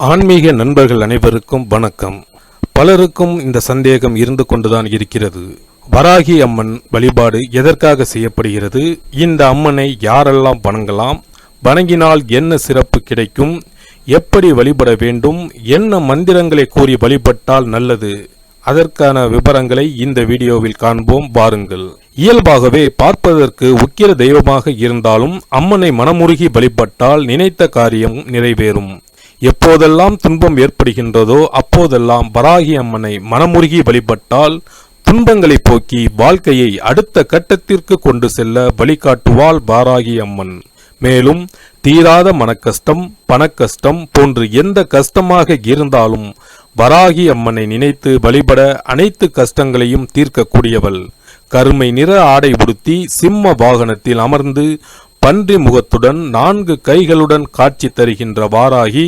ஆன்மீக நண்பர்கள் அனைவருக்கும் வணக்கம். பலருக்கும் இந்த சந்தேகம் இருந்து கொண்டுதான் இருக்கிறது. வராகி அம்மன் வழிபாடு எதற்காக செய்யப்படுகிறது? இந்த அம்மனை யாரெல்லாம் வணங்கலாம்? வணங்கினால் என்ன சிறப்பு கிடைக்கும்? எப்படி வழிபட வேண்டும்? என்ன மந்திரங்களை கூறி வழிபட்டால் நல்லது? அதற்கான விவரங்களை இந்த வீடியோவில் காண்போம், வாருங்கள். இயல்பாகவே பார்ப்பதற்கு உக்கிர தெய்வமாக இருந்தாலும் அம்மனை மனமுருகி வழிபட்டால் நினைத்த காரியம் நிறைவேறும். எப்போதெல்லாம் துன்பம் ஏற்படுகின்றதோ அப்போதெல்லாம் வராகி அம்மனை மனமுருகி வழிபட்டால் துன்பங்களை போக்கி வாழ்க்கையை அடுத்த கட்டத்திற்கு கொண்டு செல்ல வழிகாட்டுவாள் வராகி அம்மன். மேலும் தீராத மனக்கஷ்டம், பணக்கஷ்டம் போன்று எந்த கஷ்டமாக இருந்தாலும் வராகி அம்மனை நினைத்து வழிபட அனைத்து கஷ்டங்களையும் தீர்க்கக்கூடியவள். கருமை நிற ஆடை உடுத்தி சிம்ம வாகனத்தில் அமர்ந்து பன்றி முகத்துடன் 4 கைகளுடன் காட்சி தருகின்ற வாராகி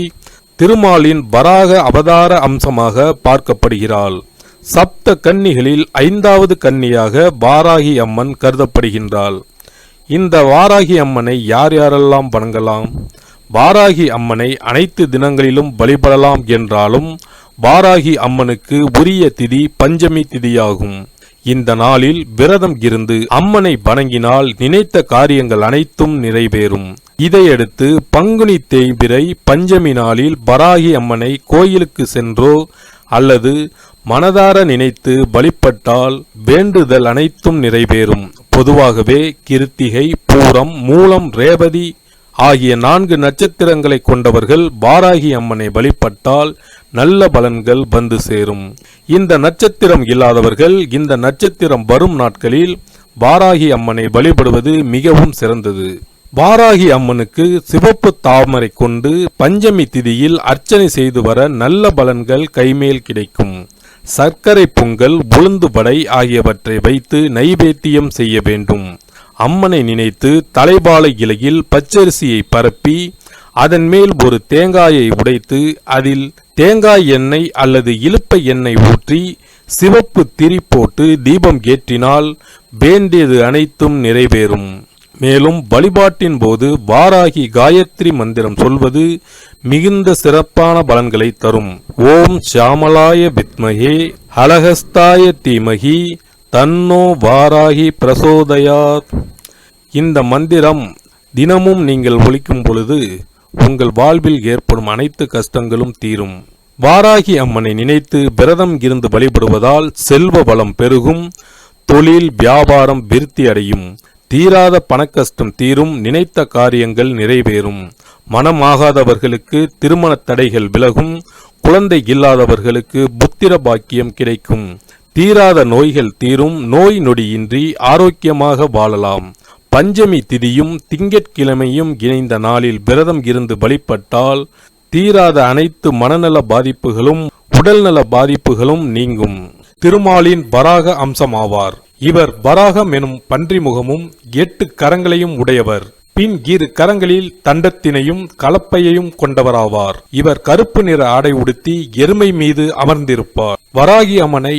திருமாலின் வராக அவதார அம்சமாக பார்க்கப்படுகிறாள். சப்த கன்னிகளில் 5வது கன்னியாக வாராகி அம்மன் கருதப்படுகின்றாள். இந்த வாராகி அம்மனை யார் யாரெல்லாம் வணங்கலாம்? வாராகி அம்மனை அனைத்து தினங்களிலும் வழிபடலாம் என்றாலும் வாராகி அம்மனுக்கு உரிய திதி பஞ்சமி திதியாகும். இந்த நாளில் விரதம் இருந்து அம்மனை வணங்கினால் நினைத்த காரியங்கள் அனைத்தும் நிறைவேறும். இதையடுத்து பங்குனி தேய்பிறை பஞ்சமி நாளில் வராகி அம்மனை கோயிலுக்கு சென்றோ அல்லது மனதார நினைத்து வழிபட்டால் வேண்டுதல் அனைத்தும் நிறைவேறும். பொதுவாகவே கிருத்திகை, பூரம், மூலம், ரேவதி ஆகிய 4 நட்சத்திரங்களை கொண்டவர்கள் வாராகி அம்மனை வழிபட்டால் நல்ல பலன்கள் வந்து சேரும். இந்த நட்சத்திரம் இல்லாதவர்கள் இந்த நட்சத்திரம் வரும் நாட்களில் வாராகி அம்மனை வழிபடுவது மிகவும் சிறந்தது. வாராகி அம்மனுக்கு சிவப்பு தாமரை கொண்டு பஞ்சமி திதியில் அர்ச்சனை செய்து வர நல்ல பலன்கள் கைமேல் கிடைக்கும். சர்க்கரை பொங்கல், உளுந்து வடை ஆகியவற்றை வைத்து நைவேத்தியம் செய்ய வேண்டும். அம்மனை நினைத்து தலைபாலை இலையில் பச்சரிசியை பரப்பி அதன் மேல் ஒரு தேங்காயை உடைத்து அதில் தேங்காய் எண்ணெய் அல்லது இலுப்பை எண்ணெய் ஊற்றி சிவப்பு திரி போட்டு தீபம் ஏற்றினால் வேண்டியது அனைத்தும் நிறைவேறும். மேலும் வழிபாட்டின் போது வாராகி காயத்ரி மந்திரம் சொல்வது மிகுந்த சிறப்பான பலன்களை தரும். ஓம் ஷாமலாய வித்மஹே ஹலஹஸ்தாய தீமஹி தன்னோ வாராகி பிரசோதயாத். இந்த மந்திரம் தினமும் நீங்கள் ஒலிக்கும் பொழுது உங்கள் வாழ்வில் ஏற்படும் அனைத்து கஷ்டங்களும் தீரும். வாராகி அம்மனை நினைத்து விரதம் இருந்து வழிபடுவதால் செல்வ வளம் பெருகும், தொழில் வியாபாரம் விருத்தி அடையும், தீராத பணக்கஷ்டம் தீரும், நினைத்த காரியங்கள் நிறைவேறும். மனமாகாதவர்களுக்கு திருமண தடைகள் விலகும், குழந்தை இல்லாதவர்களுக்கு புத்திர பாக்கியம் கிடைக்கும், தீராத நோய்கள் தீரும், நோய் நொடியின்றி ஆரோக்கியமாக வாழலாம். பஞ்சமி திதியும் திங்கட்கிழமையும் இணைந்த நாளில் விரதம் இருந்து வழிபட்டால் தீராத அனைத்து மனநல பாதிப்புகளும் உடல்நல பாதிப்புகளும் நீங்கும். திருமாலின் வராக அம்சமாவார். இவர் வராகம் எனும் பன்றி முகமும் 8 கரங்களையும் உடையவர். பின் 2 கரங்களில் தண்டத்தினையும் கலப்பையையும் கொண்டவராவார். இவர் கருப்பு நிற ஆடை உடுத்தி எருமை மீது அமர்ந்திருப்பார். வராகி அம்மனை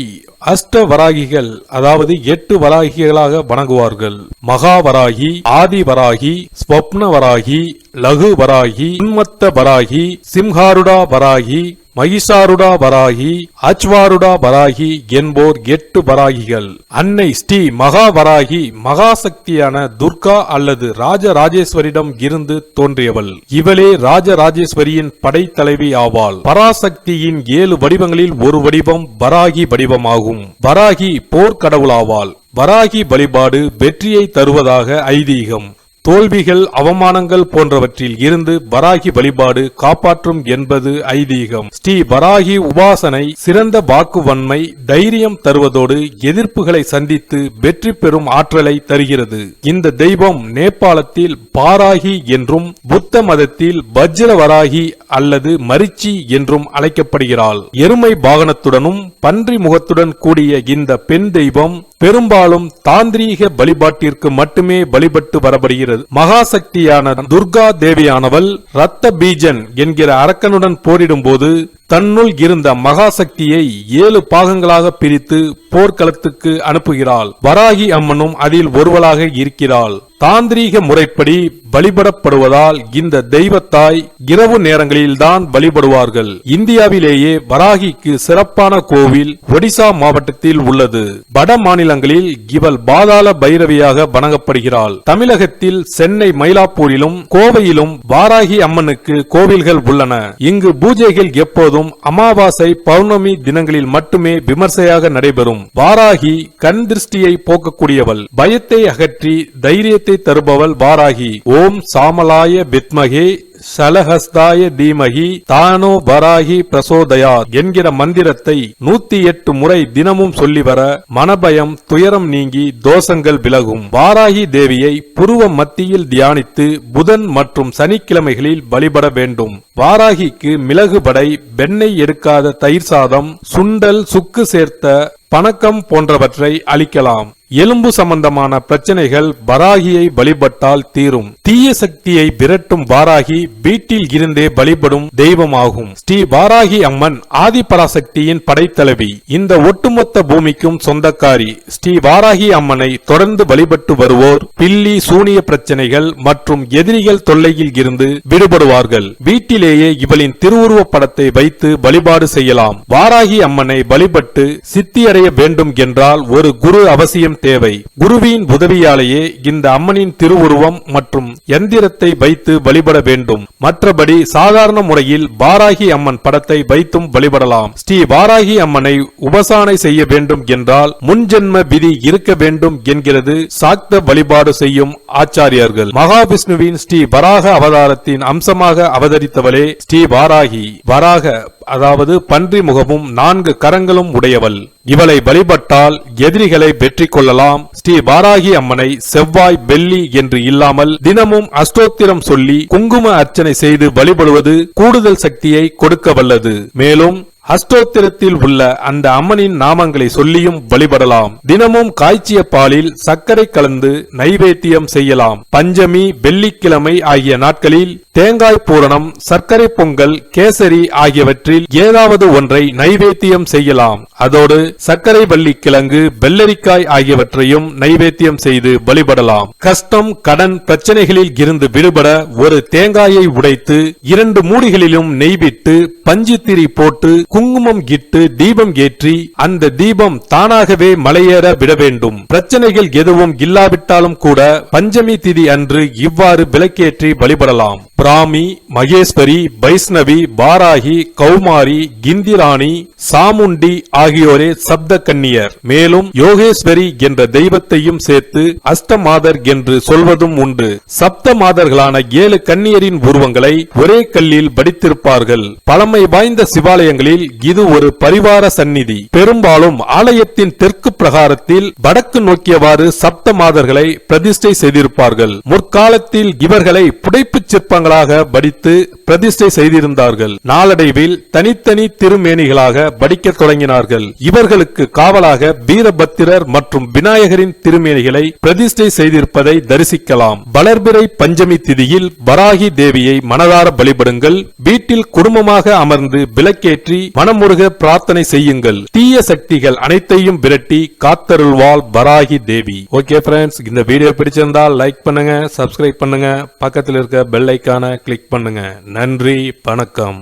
அஷ்ட வராகிகள், அதாவது 8 வராகிகளாக வணங்குவார்கள். மகா வராகி, ஆதி வராகி, ஸ்வப்ன வராகி, லகு வராகி, உன்மத்த வராகி, சிம்ஹாருடா வராகி, மகிஷாருடா வராகி, அச்வாருடா வராகி என்போர் 8 வராகிகள். அன்னை ஸ்ரீ மகா வராகி மகாசக்தியான துர்கா அல்லது ராஜராஜேஸ்வரிடம் இருந்து தோன்றியவள். இவளே ராஜராஜேஸ்வரியின் படைத்தலைவி ஆவாள். பராசக்தியின் 7 வடிவங்களில் ஒரு வடிவம் வராகி வடிவமாகும். வராகி போர்க்கடவுளாவாள். வராகி வழிபாடு வெற்றியை தருவதாக ஐதீகம். தோல்விகள், அவமானங்கள் போன்றவற்றில் இருந்து வராகி வழிபாடு காப்பாற்றும் என்பது ஐதீகம். ஸ்ரீ வராகி உபாசனை சிறந்த வாக்குவன்மை, தைரியம் தருவதோடு எதிர்ப்புகளை சந்தித்து வெற்றி பெறும் ஆற்றலை தருகிறது. இந்த தெய்வம் நேபாளத்தில் பாராகி என்றும், புத்த மதத்தில் வஜ்ர வராகி அல்லது மரிச்சி என்றும் அழைக்கப்படுகிறாள். எருமை வாகனத்துடனும் பன்றி முகத்துடன் கூடிய இந்த பெண் தெய்வம் பெரும்பாலும் தாந்திரீக வழிபாட்டிற்கு மட்டுமே வழிபட்டு வரப்படுகிறது. மகாசக்தியான துர்கா தேவியானவள் இரத்த பீஜன் என்கிற அரக்கனுடன் போரிடும் போது தன்னுள் இருந்த மகாசக்தியை 7 பாகங்களாக பிரித்து போர்க்களத்துக்கு அனுப்புகிறாள். வராகி அம்மனும் அதில் ஒருவளாக இருக்கிறாள். தாந்திரீக முறைப்படி வழிபடப்படுவதால் இந்த தெய்வத்தாய் இரவு நேரங்களில்தான் வழிபடுவார்கள். இந்தியாவிலேயே வராகிக்கு சிறப்பான கோவில் ஒடிசா மாவட்டத்தில் உள்ளது. வட மாநிலங்களில் இவள் பாதாள பைரவியாக வணங்கப்படுகிறாள். தமிழகத்தில் சென்னை மயிலாப்பூரிலும் கோவையிலும் வாராகி அம்மனுக்கு கோவில்கள் உள்ளன. இங்கு பூஜைகள் எப்போதும் அமாவாசை பௌர்ணமி தினங்களில் மட்டுமே விமர்சையாக நடைபெறும். வாராகி கண் திருஷ்டியை போக்கக்கூடியவள். பயத்தை அகற்றி தைரியத்தை தருபவள் வாராகி. ஓம் சாமலாய வித்மகே சலஹஸ்தாய தீமகி தானோ வராகி பிரசோதயாத் என்கிற மந்திரத்தை 108 முறை தினமும் சொல்லி வர மனபயம் துயரம் நீங்கி தோஷங்கள் விலகும். வாராகி தேவியை புருவ மத்தியில் தியானித்து புதன் மற்றும் சனிக்கிழமைகளில் வழிபட வேண்டும். வாராகிக்கு மிளகு படை, வெண்ணெய் எடுக்காத தயிர் சாதம், சுண்டல், சுக்கு சேர்த்த பணக்கம் போன்றவற்றை அளிக்கலாம். எலும்பு சம்பந்தமான பிரச்சனைகள் வராகியை வழிபட்டால் தீரும். தீய சக்தியை விரட்டும் வாராகி வீட்டில் இருந்தே வழிபடும் தெய்வமாகும். ஸ்ரீ வாராகி அம்மன் ஆதிபராசக்தியின் படைத்தலைவி. இந்த ஒட்டுமொத்த பூமிக்கும் சொந்தக்காரி. ஸ்ரீ வாராகி அம்மனை தொடர்ந்து வழிபட்டு வருவோர் பில்லி சூனிய பிரச்சனைகள் மற்றும் எதிரிகள் தொல்லையில் இருந்து விடுபடுவார்கள். வீட்டிலேயே இவளின் திருவுருவ படத்தை வைத்து வழிபாடு செய்யலாம். வாராகி அம்மனை வழிபட்டு சித்தியடைய வேண்டும் என்றால் ஒரு குரு அவசியம் தேவை. குருவின் உதவியாலேயே இந்த அம்மனின் திருவுருவம் மற்றும் எந்திரத்தை வைத்து வழிபட வேண்டும். மற்றபடி சாதாரண முறையில் வாராகி அம்மன் படத்தை வைத்தும் வழிபடலாம். ஸ்ரீ வாராகி அம்மனை உபசானை செய்ய வேண்டும் என்றால் முன்ஜென்ம விதி இருக்க வேண்டும் என்கிறது சாக்த வழிபாடு செய்யும் ஆச்சாரியர்கள். மகாவிஷ்ணுவின் ஸ்ரீ வராக அவதாரத்தின் அம்சமாக அவதரித்தவளே ஸ்ரீ வாராகி. வராக அதாவது பன்றி முகமும் 4 கரங்களும் உடையவள். இவளை வழிபட்டால் எதிரிகளை வெற்றி கொள்ளலாம். ஸ்ரீ வாராகி அம்மனை செவ்வாய், வெள்ளி என்று இல்லாமல் தினமும் அஷ்டோத்திரம் சொல்லி குங்கும அர்ச்சனை செய்து வழிபடுவது கூடுதல் சக்தியை கொடுக்க வல்லது. மேலும் அஷ்டோத்திரத்தில் உள்ள அந்த அம்மனின் நாமங்களை சொல்லியும் வழிபடலாம். தினமும் காய்ச்சிய பாலில் சர்க்கரை கலந்து நைவேத்தியம் செய்யலாம். பஞ்சமி, வெள்ளிக்கிழமை ஆகிய நாட்களில் தேங்காய் பூரணம், சர்க்கரை பொங்கல், கேசரி ஆகியவற்றில் ஏதாவது ஒன்றை நைவேத்தியம் செய்யலாம். அதோடு சர்க்கரை வள்ளி கிழங்கு, வெள்ளரிக்காய் ஆகியவற்றையும் நைவேத்தியம் செய்து வழிபடலாம். கஷ்டம், கடன் பிரச்சனைகளில் இருந்து விடுபட ஒரு தேங்காயை உடைத்து 2 மூடிகளிலும் நெய் விட்டு பஞ்சுத்திரி போட்டு குங்குமம் இட்டு தீபம் ஏற்றி அந்த தீபம் தானாகவே மலையேற விட வேண்டும். பிரச்சனைகள் எதுவும் இல்லாவிட்டாலும் கூட பஞ்சமி திதி அன்று இவ்வாறு விளக்கேற்றி வழிபடலாம். பிராமி, மகேஸ்வரி, வைஷ்ணவி, வாராகி, கௌமாரி, கிந்திராணி, சாமுண்டி ஆகியோரே சப்த கன்னியர். மேலும் யோகேஸ்வரி என்ற தெய்வத்தையும் சேர்த்து அஷ்டமாதர் என்று சொல்வதும் உண்டு. சப்த மாதர்களான 7 கன்னியரின் உருவங்களை ஒரே கல்லில் வடித்திருப்பார்கள். பழமை வாய்ந்த சிவாலயங்களில் இது ஒரு பரிவார சந்நிதி. பெரும்பாலும் ஆலயத்தின் தெற்கு பிரகாரத்தில் வடக்கு நோக்கியவாறு சப்த மாதர்களை பிரதிஷ்டை செய்திருப்பார்கள். முற்காலத்தில் இவர்களை புடைப்பு சிற்பங்களாக வடித்து பிரதிஷ்டை செய்திருந்தார்கள். நாளடைவில் தனித்தனி திருமேனிகளாக வடிக்க தொடங்கினார்கள். இவர்களுக்கு காவலாக வீரபத்திரர் மற்றும் விநாயகரின் திருமேனிகளை பிரதிஷ்டை செய்திருப்பதை தரிசிக்கலாம். வளர்பிறை பஞ்சமி திதியில் வராகி தேவியை மனதார வழிபடுங்கள். வீட்டில் குடும்பமாக அமர்ந்து விளக்கேற்றி மனமுருக பிரார்த்தனை செய்யுங்கள். தீய சக்திகள் அனைத்தையும் விரட்டி காத்தருள்வாள் வராகி தேவி. ஓகே ஃப்ரெண்ட்ஸ், இந்த வீடியோ பிடிச்சிருந்தால் லைக் பண்ணுங்க, சப்ஸ்கிரைப் பண்ணுங்க, பக்கத்தில் இருக்க பெல் ஐகானை கிளிக் பண்ணுங்க. நன்றி, வணக்கம்.